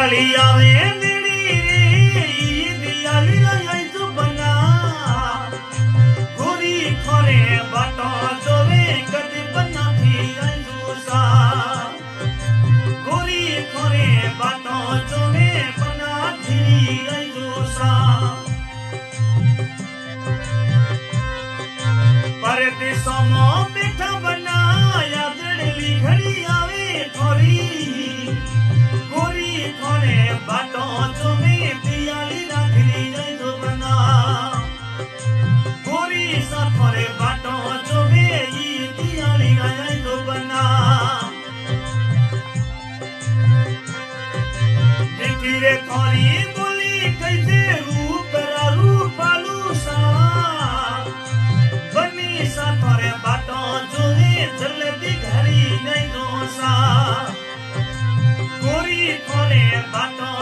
दियाली आवे नेड़ी रे दियाली आई तो बना गोरी खोरे बाटो जोवे कद बना थी आई दूसा गोरी खोरे बाटो जोवे बना थी आई दूसा परदेसों में बैठा बना यादड़ी घड़ी आवे थोड़ी गोरी थोड़े बाटों जो में दियाली राखली जाए तो बना गोरी सा थोड़े बाटों जो में ये दियाली जाए तो बना देखी रे थोड़ी बोली कैसे रूपालू सा बनी सा थोड़े बाटों जो में जल्दी घड़ी नहीं दोसा गोरी थोड़े बाटों